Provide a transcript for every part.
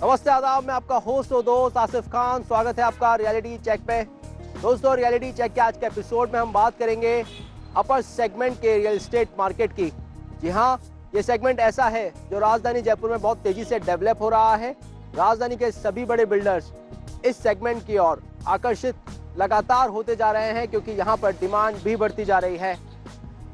नमस्ते आदाब, मैं आपका होस्ट और दोस्त आसिफ खान। स्वागत है आपका रियलिटी चेक पे। दोस्तों, रियलिटी चेक के आज के एपिसोड में हम बात करेंगे अपर सेगमेंट के रियल एस्टेट मार्केट की। जी हाँ, ये सेगमेंट ऐसा है जो राजधानी जयपुर में बहुत तेजी से डेवलप हो रहा है। राजधानी के सभी बड़े बिल्डर्स इस सेगमेंट की ओर आकर्षित लगातार होते जा रहे हैं क्योंकि यहाँ पर डिमांड भी बढ़ती जा रही है।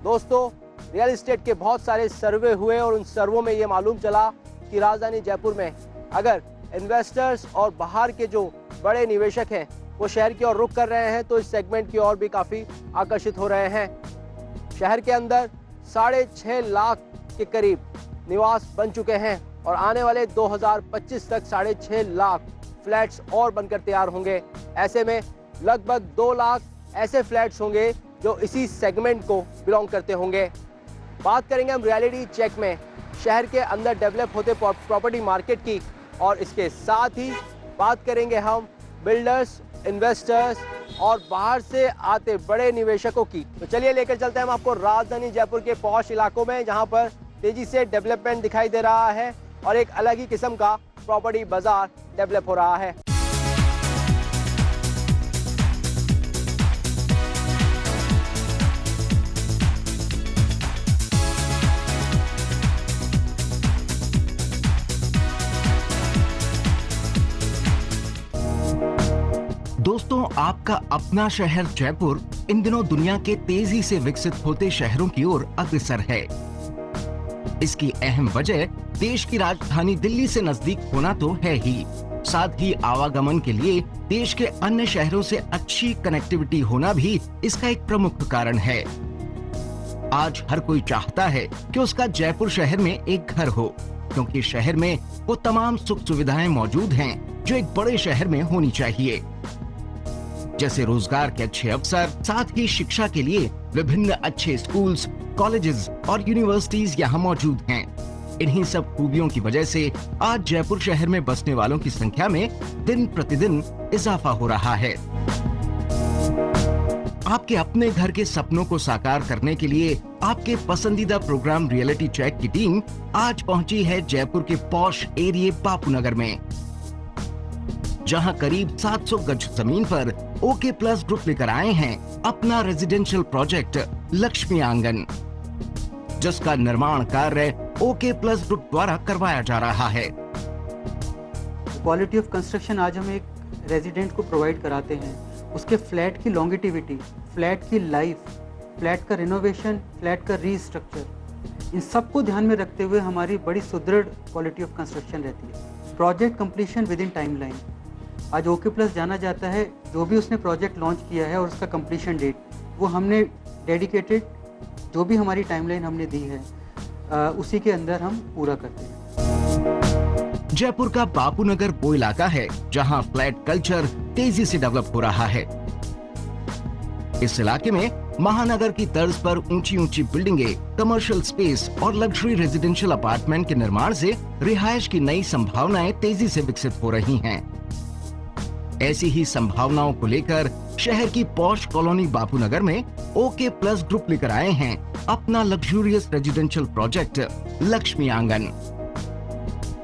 दोस्तों, रियल एस्टेट के बहुत सारे सर्वे हुए और उन सर्वों में ये मालूम चला कि राजधानी जयपुर में अगर इन्वेस्टर्स और बाहर के जो बड़े निवेशक हैं वो शहर की ओर रुख कर रहे हैं तो इस सेगमेंट की ओर भी काफ़ी आकर्षित हो रहे हैं। शहर के अंदर 6.5 लाख के करीब निवास बन चुके हैं और आने वाले 2025 तक 6.5 लाख फ्लैट्स और बनकर तैयार होंगे। ऐसे में लगभग 2 लाख ऐसे फ्लैट्स होंगे जो इसी सेगमेंट को बिलोंग करते होंगे। बात करेंगे हम रियलिटी चेक में शहर के अंदर डेवलप होते प्रॉपर्टी मार्केट की और इसके साथ ही बात करेंगे हम बिल्डर्स, इन्वेस्टर्स और बाहर से आते बड़े निवेशकों की। तो चलिए लेकर चलते हैं हम आपको राजधानी जयपुर के पॉश इलाकों में जहां पर तेजी से डेवलपमेंट दिखाई दे रहा है और एक अलग ही किस्म का प्रॉपर्टी बाजार डेवलप हो रहा है। दोस्तों, आपका अपना शहर जयपुर इन दिनों दुनिया के तेजी से विकसित होते शहरों की ओर अग्रसर है। इसकी अहम वजह देश की राजधानी दिल्ली से नजदीक होना तो है ही, साथ ही आवागमन के लिए देश के अन्य शहरों से अच्छी कनेक्टिविटी होना भी इसका एक प्रमुख कारण है। आज हर कोई चाहता है कि उसका जयपुर शहर में एक घर हो, क्योंकि शहर में वो तमाम सुख सुविधाएं मौजूद हैं जो एक बड़े शहर में होनी चाहिए, जैसे रोजगार के अच्छे अवसर, साथ ही शिक्षा के लिए विभिन्न अच्छे स्कूल्स, कॉलेजेस और यूनिवर्सिटीज यहाँ मौजूद हैं। इन्हीं सब खूबियों की वजह से आज जयपुर शहर में बसने वालों की संख्या में दिन प्रतिदिन इजाफा हो रहा है। आपके अपने घर के सपनों को साकार करने के लिए आपके पसंदीदा प्रोग्राम रियलिटी चेक की टीम आज पहुंची है जयपुर के पॉश एरिया बापूनगर में, जहां करीब 700 गज जमीन पर ओके प्लस ग्रुप लेकर आए हैं अपना रेजिडेंशियल प्रोजेक्ट लक्ष्मी आंगन, जिसका निर्माण कार्य ओके प्लस ग्रुप द्वारा करवाया जा रहा है। क्वालिटी ऑफ कंस्ट्रक्शन आज हम एक रेजिडेंट को प्रोवाइड कराते हैं, उसके फ्लैट की लॉन्गिटिविटी, फ्लैट की लाइफ, फ्लैट का रिनोवेशन, फ्लैट का रीस्ट्रक्चर, इन सबको ध्यान में रखते हुए हमारी बड़ी सुदृढ़ क्वालिटी ऑफ कंस्ट्रक्शन रहती है। Project completion with in timeline. आज ओके प्लस जाना जाता है जो भी उसने प्रोजेक्ट लॉन्च किया है और उसका कंप्लीशन डेट वो हमने डेडिकेटेड, जो भी हमारी टाइमलाइन हमने दी है उसी के अंदर हम पूरा करते हैं। जयपुर का बापूनगर वो इलाका है जहां फ्लैट कल्चर तेजी से डेवलप हो रहा है। इस इलाके में महानगर की तर्ज पर ऊंची ऊंची बिल्डिंगें, कमर्शियल स्पेस और लग्जरी रेजिडेंशियल अपार्टमेंट के निर्माण से रिहायश की नई संभावनाएं तेजी से विकसित हो रही हैं। ऐसी ही संभावनाओं को लेकर शहर की पॉश कॉलोनी बापूनगर में ओके प्लस ग्रुप लेकर आए हैं अपना लग्जूरियस रेजिडेंशियल प्रोजेक्ट लक्ष्मी आंगन।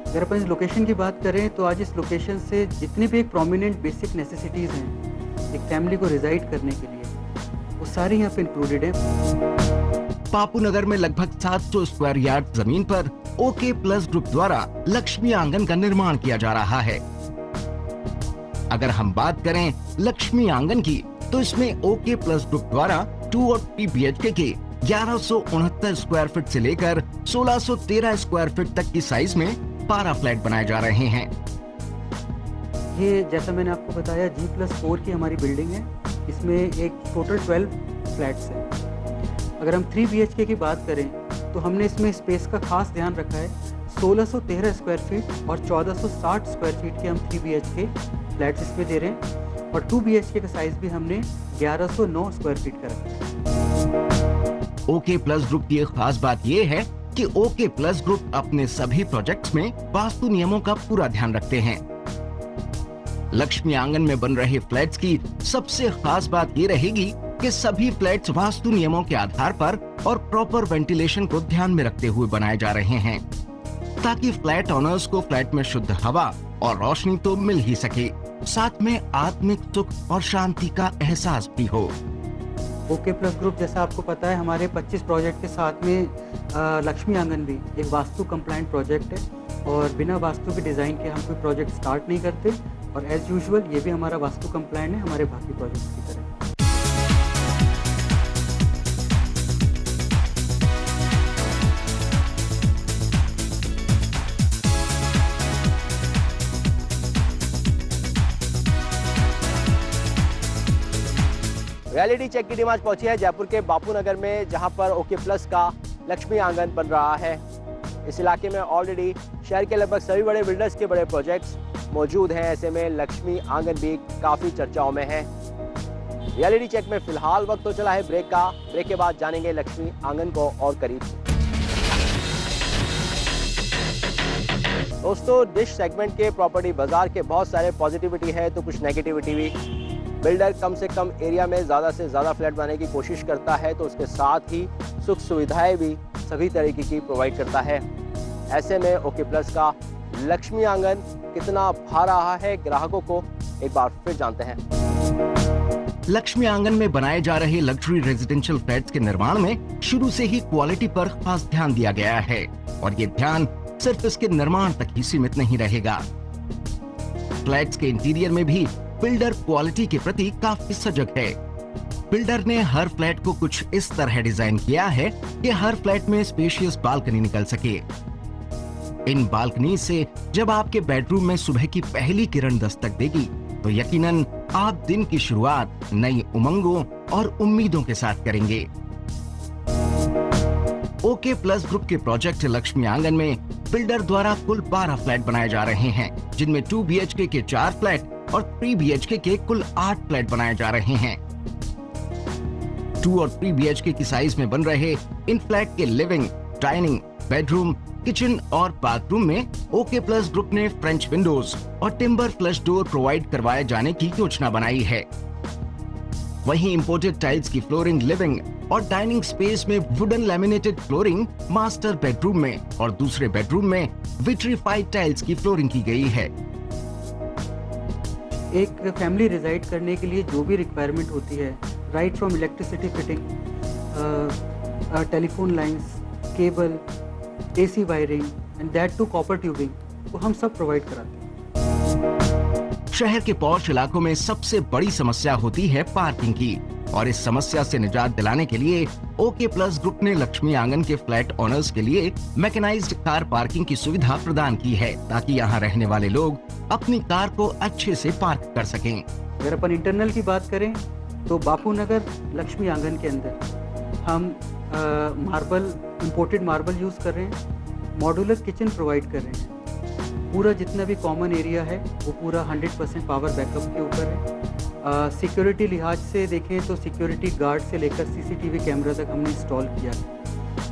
अगर अपन इस लोकेशन की बात करें तो आज इस लोकेशन से जितने भी एक प्रोमिनेंट बेसिक नेसेसिटीज हैं एक फैमिली को रिजाइड करने के लिए, वो सारी यहाँ पे इंक्लूडेड है। बापूनगर में लगभग 700 स्क्वायर यार्ड जमीन पर ओके प्लस ग्रुप द्वारा लक्ष्मी आंगन का निर्माण किया जा रहा है। अगर हम बात करें लक्ष्मी आंगन की तो इसमें ओके प्लस ग्रुप द्वारा 2 और 3 BHK के 1169 स्क्वायर फीट से लेकर 1613 स्क्वायर फीट तक की साइज में 12 फ्लैट बनाए जा रहे हैं। ये जैसा मैंने आपको बताया G+4 की हमारी बिल्डिंग है, इसमें एक टोटल 12 फ्लैट्स है। अगर हम 3 BHK की बात करें तो हमने इसमें स्पेस का खास ध्यान रखा है। 1613 स्क्वायर फीट और 1460 स्क्वायर फीट के हम 3 BHK फ्लैट्स इसमें दे रहे हैं और 2 BHK का साइज भी हमने 1109 स्क्वायर फीट का रखा है। ओके प्लस ग्रुप की एक खास बात ये है कि ओके प्लस ग्रुप अपने सभी प्रोजेक्ट्स में वास्तु नियमों का पूरा ध्यान रखते हैं। लक्ष्मी आंगन में बन रहे फ्लैट्स की सबसे खास बात ये रहेगी कि सभी फ्लैट्स वास्तु नियमों के आधार पर और प्रॉपर वेंटिलेशन को ध्यान में रखते हुए बनाए जा रहे हैं, ताकि फ्लैट ओनर्स को फ्लैट में शुद्ध हवा और रोशनी तो मिल ही सके, साथ में आत्मिक सुख और शांति का एहसास भी हो। ओके प्लस ग्रुप, जैसा आपको पता है, हमारे 25 प्रोजेक्ट के साथ में लक्ष्मी आंगन भी एक वास्तु कंप्लाइंट प्रोजेक्ट है और बिना वास्तु के डिज़ाइन के हम कोई प्रोजेक्ट स्टार्ट नहीं करते और एज यूजुअल ये भी हमारा वास्तु कंप्लाइंट है हमारे बाकी प्रोजेक्ट्स की तरह। रियलिटी चेक की टीम आज पहुंची है जयपुर के बापू नगर में, जहां पर ओके प्लस का लक्ष्मी आंगन बन रहा है। इस इलाके में ऑलरेडी शहर के लगभग सभी बड़े बिल्डर्स के बड़े प्रोजेक्ट्स मौजूद हैं। ऐसे में लक्ष्मी आंगन भी काफी चर्चाओं में है। रियलिटी चेक में फिलहाल वक्त तो चला है ब्रेक का। ब्रेक के बाद जानेंगे लक्ष्मी आंगन को और करीब। दोस्तों, डिश सेगमेंट के प्रॉपर्टी बाजार के बहुत सारे पॉजिटिविटी है तो कुछ नेगेटिविटी भी। बिल्डर कम से कम एरिया में ज़्यादा से ज़्यादा फ्लैट बनाने की कोशिश करता है तो उसके साथ ही सुख सुविधाएं भी सभी तरीके की प्रोवाइड करता है। ऐसे में ओके प्लस का लक्ष्मी आंगन कितना भा रहा है ग्राहकों को, एक बार फिर जानते हैं। लक्ष्मी आंगन में बनाए जा रहे लग्जरी रेजिडेंशियल फ्लैट्स के निर्माण में शुरू से ही क्वालिटी पर खास ध्यान दिया गया है और ये ध्यान सिर्फ इसके निर्माण तक ही सीमित नहीं रहेगा। फ्लैट्स के इंटीरियर में भी बिल्डर क्वालिटी के प्रति काफी सजग है। बिल्डर ने हर फ्लैट को कुछ इस तरह डिजाइन किया है कि हर फ्लैट में स्पेशियस बालकनी निकल सके। इन बालकनी से जब आपके बेडरूम में सुबह की पहली किरण दस्तक देगी तो यकीनन आप दिन की शुरुआत नई उमंगों और उम्मीदों के साथ करेंगे। ओके प्लस ग्रुप के प्रोजेक्ट लक्ष्मी आंगन में बिल्डर द्वारा कुल 12 फ्लैट बनाए जा रहे हैं, जिनमें 2 BHK के 4 फ्लैट और 3 BHK के कुल 8 फ्लैट बनाए जा रहे हैं। 2 और 3 BHK की साइज में बन रहे इन फ्लैट के लिविंग, डाइनिंग, बेडरूम, किचन और बाथरूम में ओके प्लस ग्रुप ने फ्रेंच विंडोज और टिम्बर फ्लश डोर प्रोवाइड करवाए जाने की योजना बनाई है। वहीं इंपोर्टेड टाइल्स की फ्लोरिंग लिविंग और डाइनिंग स्पेस में wooden laminated flooring master bedroom में और दूसरे बेडरूम में विट्रीफाइड टाइल्स की फ्लोरिंग की गई है। एक फैमिली रिजाइड करने के लिए जो भी रिक्वायरमेंट होती है, right from electricity fitting, telephone lines, cable, AC wiring and that to copper tubing, वो हम सब प्रोवाइड कराते हैं। शहर के पॉश इलाकों में सबसे बड़ी समस्या होती है पार्किंग की और इस समस्या से निजात दिलाने के लिए ओके प्लस ग्रुप ने लक्ष्मी आंगन के फ्लैट ओनर्स के लिए मैकेनाइज्ड कार पार्किंग की सुविधा प्रदान की है ताकि यहाँ रहने वाले लोग अपनी कार को अच्छे से पार्क कर सकें। अगर अपन इंटरनल की बात करें तो बापू नगर लक्ष्मी आंगन के अंदर हम मार्बल, इंपोर्टेड मार्बल यूज कर रहे हैं, मॉड्यूलर किचन प्रोवाइड कर रहे हैं। पूरा जितना भी कॉमन एरिया है वो पूरा 100% पावर बैकअप के ऊपर है। सिक्योरिटी लिहाज से देखें तो सिक्योरिटी गार्ड से लेकर CCTV कैमरा तक हमने इंस्टॉल किया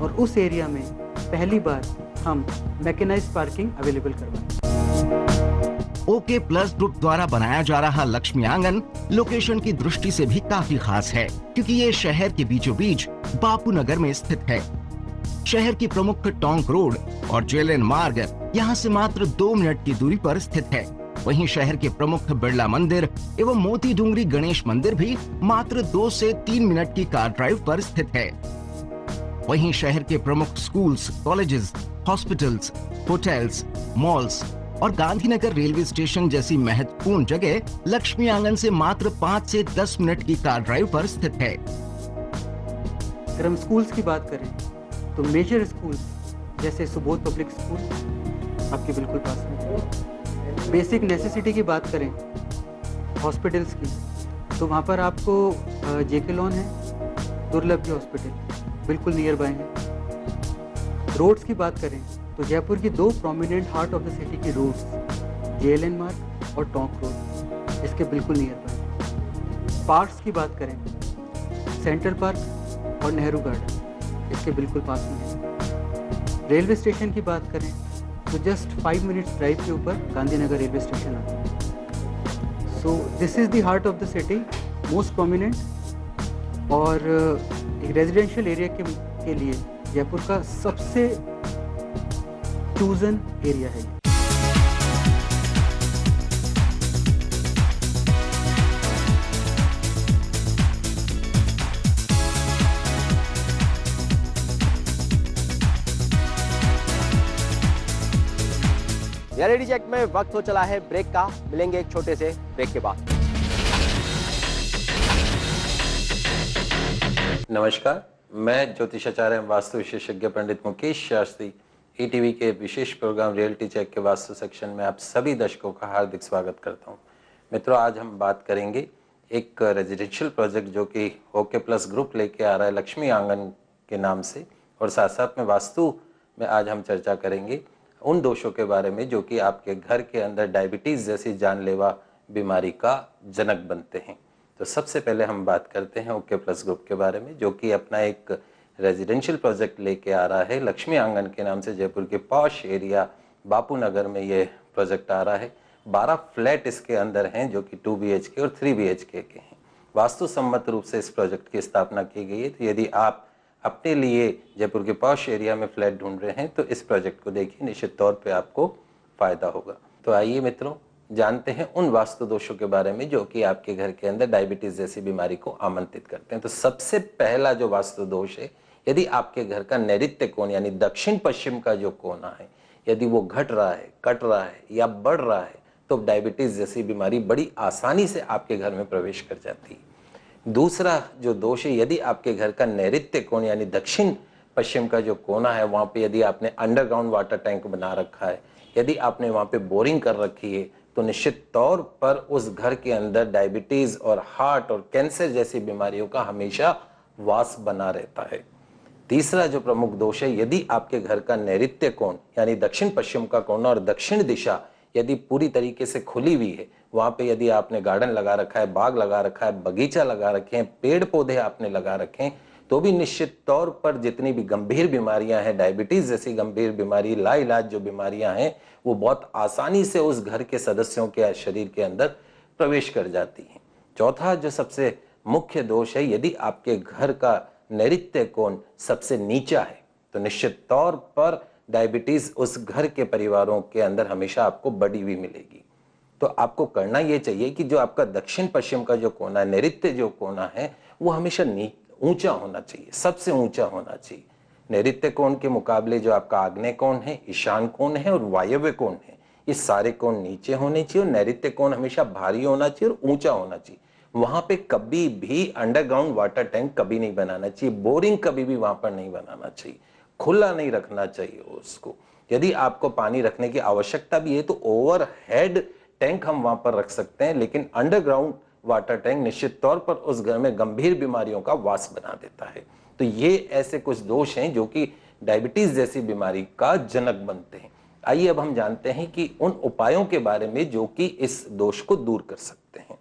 और उस एरिया में पहली बार हम मैकेनाइज्ड पार्किंग अवेलेबल करवाएं। ओके प्लस ग्रुप द्वारा बनाया जा रहा लक्ष्मी आंगन लोकेशन की दृष्टि से भी काफी खास है क्योंकि ये शहर के बीचों बीच बापू नगर में स्थित है। शहर की प्रमुख टोंक रोड और जेएलएन मार्ग यहाँ से मात्र 2 मिनट की दूरी पर स्थित है। वहीं शहर के प्रमुख बिरला मंदिर एवं मोती डूंगरी गणेश मंदिर भी मात्र 2 से 3 मिनट की कार ड्राइव पर स्थित है। वहीं शहर के प्रमुख schools, colleges, hospitals, hotels, malls और गांधीनगर रेलवे स्टेशन जैसी महत्वपूर्ण जगह लक्ष्मी आंगन से मात्र 5 से 10 मिनट की कार ड्राइव पर स्थित है। अगर हम स्कूल्स की बात करें तो मेजर स्कूल्स जैसे सुबोध पब्लिक स्कूल आपके बिल्कुल पास में। बेसिक नेसेसिटी की बात करें हॉस्पिटल्स की तो वहाँ पर आपको JK लॉन है, दुर्लभ हॉस्पिटल बिल्कुल नियर बाय है। रोड्स की बात करें तो जयपुर की 2 prominent heart of the city की रोड्स, JLN मार्ग और टोंक रोड, इसके बिल्कुल नियर बाय। पार्क्स की बात करें सेंट्रल पार्क और नेहरू गार्डन, इसके बिल्कुल पास में है। रेलवे स्टेशन की बात करें तो जस्ट 5 मिनट्स ड्राइव के ऊपर गांधीनगर रेलवे स्टेशन आता है। So this is the heart of the city, most prominent और एक रेजिडेंशियल एरिया के लिए जयपुर का सबसे चूजन एरिया है। रियलिटी चेक में वक्त हो चला है ब्रेक का, मिलेंगे एक छोटे से ब्रेक के बाद। नमस्कार, मैं ज्योतिषाचार्य वास्तु विशेषज्ञ पंडित मुकेश शास्त्री ईटीवी के विशेष प्रोग्राम रियलिटी चेक के वास्तु सेक्शन में आप सभी दर्शकों का हार्दिक स्वागत करता हूं। मित्रों, आज हम बात करेंगे एक रेजिडेंशियल प्रोजेक्ट जो कि ओके प्लस ग्रुप लेके आ रहा है लक्ष्मी आंगन के नाम से, और साथ साथ में वास्तु में आज हम चर्चा करेंगे उन दोषों के बारे में जो कि आपके घर के अंदर डायबिटीज़ जैसी जानलेवा बीमारी का जनक बनते हैं। तो सबसे पहले हम बात करते हैं ओके प्लस ग्रुप के बारे में, जो कि अपना एक रेजिडेंशियल प्रोजेक्ट लेके आ रहा है लक्ष्मी आंगन के नाम से। जयपुर के पॉश एरिया बापू नगर में ये प्रोजेक्ट आ रहा है। 12 फ्लैट इसके अंदर हैं जो कि 2 BHK और 3 BHK के हैं। वास्तु सम्मत रूप से इस प्रोजेक्ट की स्थापना की गई है। तो यदि आप अपने लिए जयपुर के पॉश एरिया में फ्लैट ढूंढ रहे हैं तो इस प्रोजेक्ट को देखिए, निश्चित तौर पे आपको फायदा होगा। तो आइए मित्रों, जानते हैं उन वास्तु दोषों के बारे में जो कि आपके घर के अंदर डायबिटीज जैसी बीमारी को आमंत्रित करते हैं। तो सबसे पहला जो वास्तु दोष है, यदि आपके घर का नैऋत्य कोण यानी दक्षिण पश्चिम का जो कोना है, यदि वो घट रहा है, कट रहा है या बढ़ रहा है, तो डायबिटीज जैसी बीमारी बड़ी आसानी से आपके घर में प्रवेश कर जाती है। दूसरा जो दोष है, यदि आपके घर का नैऋत्य कोण यानी दक्षिण पश्चिम का जो कोना है, वहाँ पे यदि आपने अंडरग्राउंड वाटर टैंक बना रखा है, यदि आपने वहाँ पे बोरिंग कर रखी है, तो निश्चित तौर पर उस घर के अंदर डायबिटीज और हार्ट और कैंसर जैसी बीमारियों का हमेशा वास बना रहता है। तीसरा जो प्रमुख दोष है, यदि आपके घर का नैऋत्य कोण यानी दक्षिण पश्चिम का कोना और दक्षिण दिशा यदि पूरी तरीके से खुली हुई है, वहां पे यदि आपने गार्डन लगा रखा है, बाग लगा रखा है, बगीचा लगा रखे हैं, पेड़ पौधे आपने लगा रखे हैं, तो भी निश्चित तौर पर जितनी भी गंभीर बीमारियां हैं, डायबिटीज जैसी गंभीर बीमारी, लाइलाज जो बीमारियां हैं, वो बहुत आसानी से उस घर के सदस्यों के शरीर के अंदर प्रवेश कर जाती हैं। चौथा जो सबसे मुख्य दोष है, यदि आपके घर का नैऋत्य कोण सबसे नीचा है, तो निश्चित तौर पर डायबिटीज उस घर के परिवारों के अंदर हमेशा आपको बढ़ी हुई मिलेगी। तो आपको करना यह चाहिए कि जो आपका दक्षिण पश्चिम का जो कोना है, नैऋत्य जो कोना है, वो हमेशा ऊंचा होना चाहिए, सबसे ऊंचा होना चाहिए। नैऋत्य कोण के मुकाबले जो आपका आग्नेय कोण है, ईशान कोण है और वायव्य कोण है, ये सारे कोण नीचे होने चाहिए और नैऋत्य कोण हमेशा भारी होना चाहिए और ऊंचा होना चाहिए। वहां पे कभी भी अंडरग्राउंड वाटर टैंक कभी नहीं बनाना चाहिए, बोरिंग कभी भी वहां पर नहीं बनाना चाहिए, खुला नहीं रखना चाहिए उसको। यदि आपको पानी रखने की आवश्यकता भी है तो ओवरहेड टैंक हम वहां पर रख सकते हैं, लेकिन अंडरग्राउंड वाटर टैंक निश्चित तौर पर उस घर में गंभीर बीमारियों का वास बना देता है। तो ये ऐसे कुछ दोष हैं जो कि डायबिटीज जैसी बीमारी का जनक बनते हैं। आइए अब हम जानते हैं कि उन उपायों के बारे में जो कि इस दोष को दूर कर सकते हैं।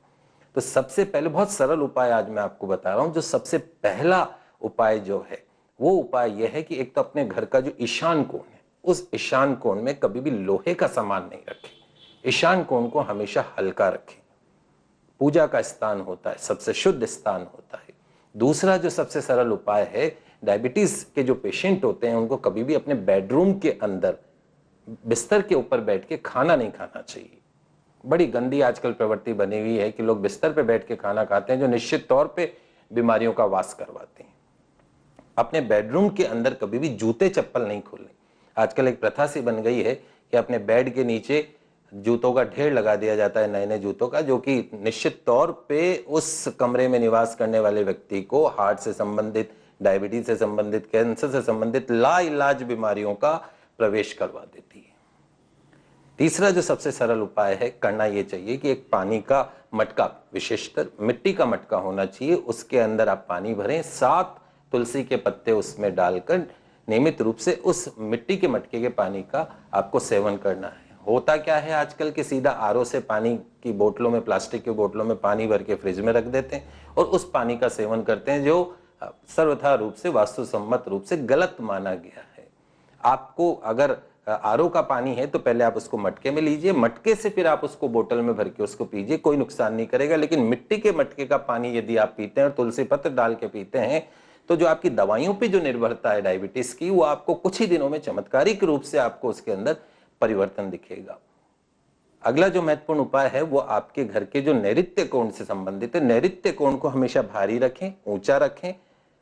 तो सबसे पहले बहुत सरल उपाय आज मैं आपको बता रहा हूं। जो सबसे पहला उपाय जो है, वो उपाय यह है कि एक तो अपने घर का जो ईशान कोण है, उस ईशान कोण में कभी भी लोहे का सामान नहीं रखें। ईशान कोण को हमेशा हल्का रखें। पूजा का स्थान होता है, सबसे शुद्ध स्थान होता है। दूसरा जो सबसे सरल उपाय है, डायबिटीज के जो पेशेंट होते हैं उनको कभी भी अपने बेडरूम के अंदर बिस्तर के ऊपर बैठ के खाना नहीं खाना चाहिए। बड़ी गंदी आजकल प्रवृत्ति बनी हुई है कि लोग बिस्तर पे बैठ के खाना खाते हैं, जो निश्चित तौर पे बीमारियों का वास करवाते हैं। अपने बेडरूम के अंदर कभी भी जूते चप्पल नहीं खोलने। आजकल एक प्रथा सी बन गई है कि अपने बेड के नीचे जूतों का ढेर लगा दिया जाता है, नए नए जूतों का, जो कि निश्चित तौर पे उस कमरे में निवास करने वाले व्यक्ति को हार्ट से संबंधित, डायबिटीज से संबंधित, कैंसर से संबंधित लाइलाज बीमारियों का प्रवेश करवा देती है। तीसरा जो सबसे सरल उपाय है, करना यह चाहिए कि एक पानी का मटका, विशेषकर मिट्टी का मटका होना चाहिए, उसके अंदर आप पानी भरें, 7 तुलसी के पत्ते उसमें डालकर नियमित रूप से उस मिट्टी के मटके के पानी का आपको सेवन करना है। होता क्या है आजकल के, सीधा आरओ से पानी की बोतलों में, प्लास्टिक की बोतलों में पानी भर के फ्रिज में रख देते हैं और उस पानी का सेवन करते हैं, जो सर्वथा रूप से, वास्तुसम्मत रूप से गलत माना गया है। आपको अगर आरओ का पानी है तो पहले आप उसको मटके में लीजिए, मटके से फिर आप उसको बोतल में भर के उसको पीजिए, कोई नुकसान नहीं करेगा। लेकिन मिट्टी के मटके का पानी यदि आप पीते हैं और तुलसी पत्र डाल के पीते हैं, तो जो आपकी दवाइयों पे जो निर्भरता है डायबिटीज की, वो आपको कुछ ही दिनों में चमत्कारिक रूप से आपको उसके अंदर परिवर्तन दिखेगा। अगला जो महत्वपूर्ण उपाय है वो आपके घर के जो नैऋत्य कोण से संबंधित है। नैऋत्य कोण को हमेशा भारी रखें, ऊंचा रखें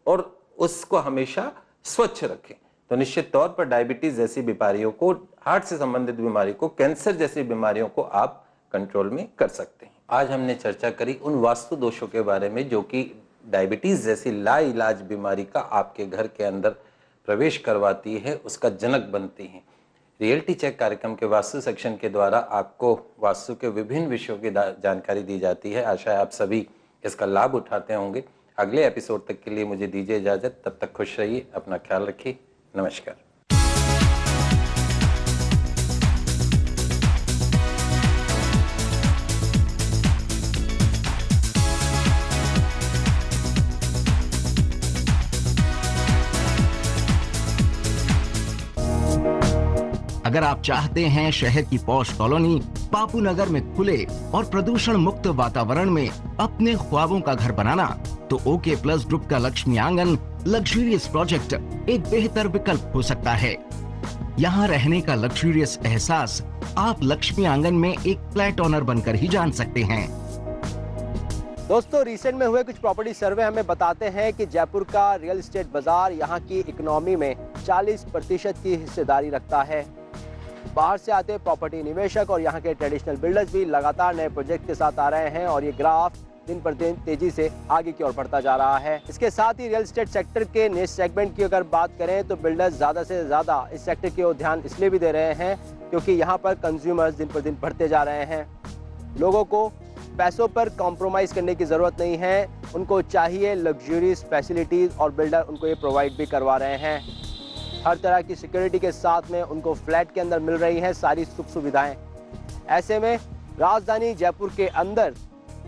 और उसको हमेशा स्वच्छ रखें। तो निश्चित तौर पर डायबिटीज जैसी बीमारियों को, हार्ट से संबंधित बीमारी को, कैंसर जैसी बीमारियों को आप कंट्रोल में कर सकते हैं। आज हमने चर्चा करी उन वास्तु दोषों के बारे में जो कि डायबिटीज जैसी लाइलाज बीमारी का आपके घर के अंदर प्रवेश करवाती है, उसका जनक बनती हैं। रियलिटी चेक कार्यक्रम के वास्तु सेक्शन के द्वारा आपको वास्तु के विभिन्न विषयों की जानकारी दी जाती है। आशा है आप सभी इसका लाभ उठाते होंगे। अगले एपिसोड तक के लिए मुझे दीजिए इजाजत। तब तक खुश रहिए, अपना ख्याल रखिए। नमस्कार। अगर आप चाहते हैं शहर की पॉश कॉलोनी बापू नगर में खुले और प्रदूषण मुक्त वातावरण में अपने ख्वाबों का घर बनाना, तो ओके प्लस ग्रुप का लक्ष्मी आंगन लग्जूरियस प्रोजेक्ट एक बेहतर विकल्प हो सकता है। यहाँ रहने का लग्जूरियस एहसास आप लक्ष्मी आंगन में एक फ्लैट ओनर बनकर ही जान सकते हैं। दोस्तों, रिसेंट में हुए कुछ प्रॉपर्टी सर्वे हमें बताते हैं कि जयपुर का रियल एस्टेट बाजार यहाँ की इकोनॉमी में 40% की हिस्सेदारी रखता है। बाहर से आते प्रॉपर्टी निवेशक और यहाँ के ट्रेडिशनल बिल्डर्स भी लगातार नए प्रोजेक्ट के साथ आ रहे हैं और ये ग्राफ दिन पर दिन तेजी से आगे की ओर बढ़ता जा रहा है। इसके साथ ही रियल एस्टेट सेक्टर के निश सेगमेंट की अगर बात करें तो बिल्डर्स ज़्यादा से ज़्यादा इस सेक्टर की ओर ध्यान इसलिए भी दे रहे हैं क्योंकि यहाँ पर कंज्यूमर्स दिन पर दिन बढ़ते जा रहे हैं। लोगों को पैसों पर कॉम्प्रोमाइज करने की ज़रूरत नहीं है, उनको चाहिए लग्जूरियस फैसिलिटीज़ और बिल्डर उनको ये प्रोवाइड भी करवा रहे हैं। हर तरह की सिक्योरिटी के साथ में उनको फ्लैट के अंदर मिल रही हैं सारी सुख सुविधाएं। ऐसे में राजधानी जयपुर के अंदर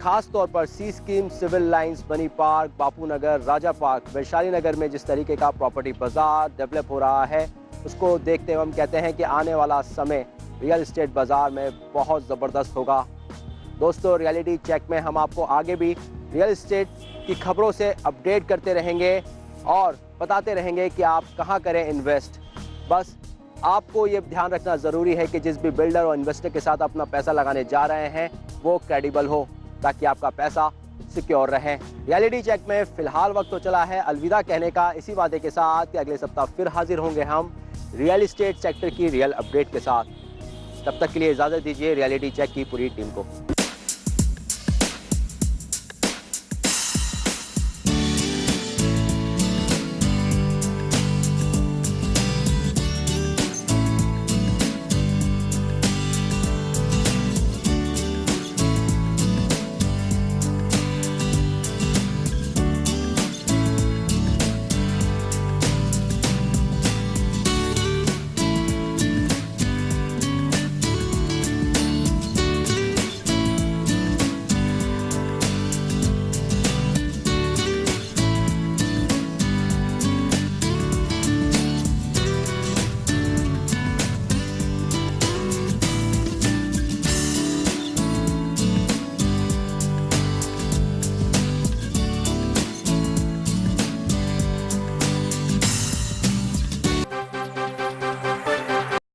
खास तौर पर सी स्कीम, सिविल लाइंस, बनी पार्क, बापू नगर, राजा पार्क, वैशाली नगर में जिस तरीके का प्रॉपर्टी बाजार डेवलप हो रहा है, उसको देखते हुए हम कहते हैं कि आने वाला समय रियल एस्टेट बाजार में बहुत ज़बरदस्त होगा। दोस्तों, रियलिटी चेक में हम आपको आगे भी रियल एस्टेट की खबरों से अपडेट करते रहेंगे और बताते रहेंगे कि आप कहां करें इन्वेस्ट। बस आपको ये ध्यान रखना ज़रूरी है कि जिस भी बिल्डर और इन्वेस्टर के साथ अपना पैसा लगाने जा रहे हैं वो क्रेडिबल हो, ताकि आपका पैसा सिक्योर रहे। रियलिटी चेक में फिलहाल वक्त तो चला है अलविदा कहने का, इसी वादे के साथ कि अगले सप्ताह फिर हाजिर होंगे हम रियल एस्टेट सेक्टर की रियल अपडेट के साथ। तब तक के लिए इजाज़त दीजिए रियलिटी चेक की पूरी टीम को।